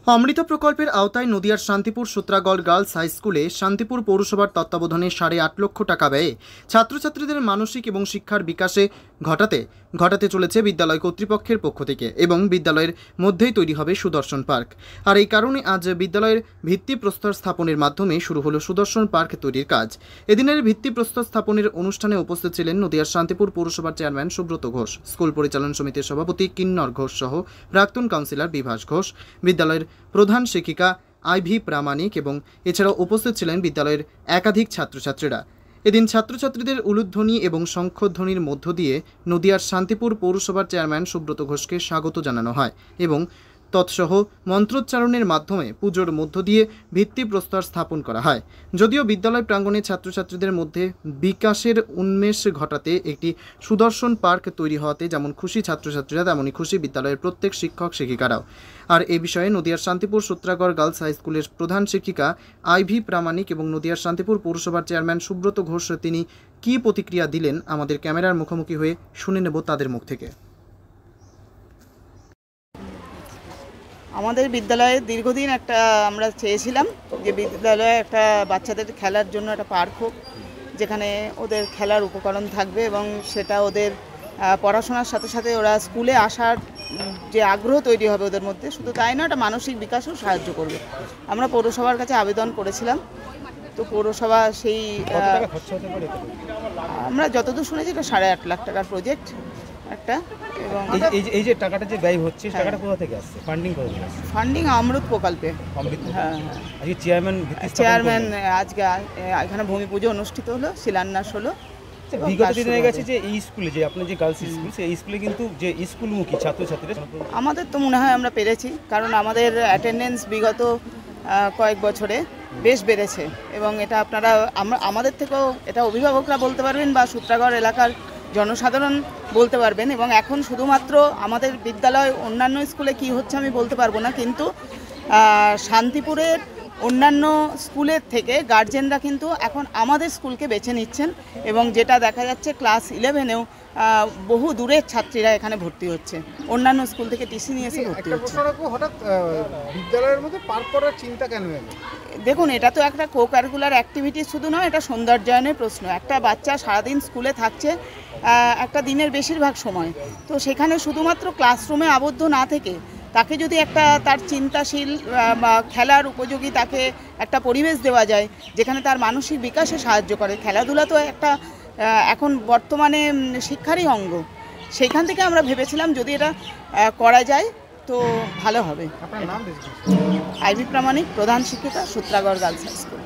অমৃত প্রকল্পের আওতায় নদিয়ার শান্তিপুর সূত্রাগড় গার্লস হাই স্কুলে শান্তিপুর পৌরসভার তত্ত্বাবধানে 8.5 লক্ষ টাকা ব্যয়ে ছাত্রছাত্রীদের মানসিক এবং শিক্ষার বিকাশে ঘটাতে চলেছে বিদ্যালয় কর্তৃপক্ষের পক্ষ থেকে এবং বিদ্যালয়ের মধ্যেই তৈরি হবে সুদর্শন পার্ক। আর এই কারণে আজ বিদ্যালয়ের ভিত্তিপ্রস্তর স্থাপনের মাধ্যমে শুরু হলো সুদর্শন পার্ক তৈরির কাজ। এদিনের ভিত্তিপ্রস্তর স্থাপনের অনুষ্ঠানে উপস্থিত ছিলেন নদিয়ার শান্তিপুর পৌরসভার চেয়ারম্যান সুব্রত ঘোষ, স্কুল পরিচালন সমিতির সভাপতি কিন্নর ঘোষ সহ প্রাক্তন কাউন্সিলর বিভাস ঘোষ, বিদ্যালয়ের প্রধান শিক্ষিকা আইভি প্রামাণিক এবং এছাড়াও উপস্থিত ছিলেন বিদ্যালয়ের একাধিক ছাত্রছাত্রীরা। এদিন ছাত্রছাত্রীদের উলুধ্বনি এবং শঙ্খধ্বনির মধ্য দিয়ে নদিয়ার শান্তিপুর পৌরসভার চেয়ারম্যান সুব্রত ঘোষকে স্বাগত জানানো হয় এবং তৎসহ মন্ত্রোচ্চারণের মাধ্যমে পুজোর মধ্য দিয়ে ভিত্তিপ্রস্তর স্থাপন করা হয়। যদিও বিদ্যালয় প্রাঙ্গণে ছাত্রছাত্রীদের মধ্যে বিকাশের উন্মেষ ঘটাতে একটি সুদর্শন পার্ক তৈরি হওয়াতে যেমন খুশি ছাত্রছাত্রীরা, তেমনই খুশি বিদ্যালয়ের প্রত্যেক শিক্ষক শিক্ষিকারাও। আর এ বিষয়ে নদিয়ার শান্তিপুর সূত্রাগড় গার্লস হাই স্কুলের প্রধান শিক্ষিকা আইভি প্রামাণিক এবং নদিয়ার শান্তিপুর পৌরসভার চেয়ারম্যান সুব্রত ঘোষ তিনি কী প্রতিক্রিয়া দিলেন আমাদের ক্যামেরার মুখোমুখি হয়ে শুনে নেব তাদের মুখ থেকে। আমাদের বিদ্যালয়ে দীর্ঘদিন একটা আমরা চেয়েছিলাম যে বিদ্যালয়ে একটা বাচ্চাদের খেলার জন্য একটা পার্ক হোক, যেখানে ওদের খেলার উপকরণ থাকবে এবং সেটা ওদের পড়াশোনার সাথে সাথে ওরা স্কুলে আসার যে আগ্রহ তৈরি হবে ওদের মধ্যে, শুধু তাই নয়, একটা মানসিক বিকাশেও সাহায্য করবে। আমরা পৌরসভার কাছে আবেদন করেছিলাম, তো পৌরসভা সেই আমরা যতদূর শুনেছি এটা 8.5 লাখ টাকার প্রজেক্ট একটা। এবং এই যে টাকাটা যে ব্যয় হচ্ছে, টাকাটা কোথা থেকে আসছে? ফান্ডিং অমৃত প্রকল্পে। হ্যাঁ, আজকে চেয়ারম্যান আজকে এখানে ভূমি পুজো অনুষ্ঠিত হলো, শিলান্যাস হলো। বিগত দিনে গেছে যে এই স্কুলে, যে আপনার যে গার্লস স্কুল, সেই স্কুলে কিন্তু যে স্কুলমুখী ছাত্রছাত্রীরা, আমাদের তো মনে হয় আমরা পেরেছি, কারণ আমাদের অ্যাটেন্ডেন্স বিগত কয়েক বছরে বেশ বেড়েছে এবং এটা আপনারা আমাদের থেকেও এটা অভিভাবকরা বলতে পারবেন বা সূত্রাগড় এলাকার জনসাধারণ বলতে পারবেন। এবং এখন শুধুমাত্র আমাদের বিদ্যালয়, অন্যান্য স্কুলে কি হচ্ছে আমি বলতে পারবো না, কিন্তু শান্তিপুরের অন্যান্য স্কুলের থেকে গার্জেনরা কিন্তু এখন আমাদের স্কুলকে বেছে নিচ্ছেন এবং যেটা দেখা যাচ্ছে ক্লাস 11-এও বহু দূরের ছাত্রীরা এখানে ভর্তি হচ্ছে, অন্যান্য স্কুল থেকে টিসি নিয়ে এসে ভর্তি হচ্ছে। হঠাৎ বিদ্যালয়ের মধ্যে পার্ক করার চিন্তা কেন এলো? দেখুন, এটা তো একটা কো কারিকুলার অ্যাক্টিভিটি শুধু নয়, এটা সৌন্দর্যায়নের প্রশ্ন। একটা বাচ্চা সারাদিন স্কুলে থাকছে একটা দিনের বেশিরভাগ সময়, তো সেখানে শুধুমাত্র ক্লাসরুমে আবদ্ধ না থেকে তাকে যদি একটা তার চিন্তাশীল বা খেলার উপযোগী তাকে একটা পরিবেশ দেওয়া যায় যেখানে তার মানসিক বিকাশে সাহায্য করে। খেলাধুলা তো একটা এখন বর্তমানে শিক্ষারই অঙ্গ, সেইখান থেকে আমরা ভেবেছিলাম যদি এটা করা যায় তো ভালো হবে। আপনার নাম? আইভি প্রামাণিক, প্রধান শিক্ষিকা, সূত্রাগড় গার্লস হাই স্কুল।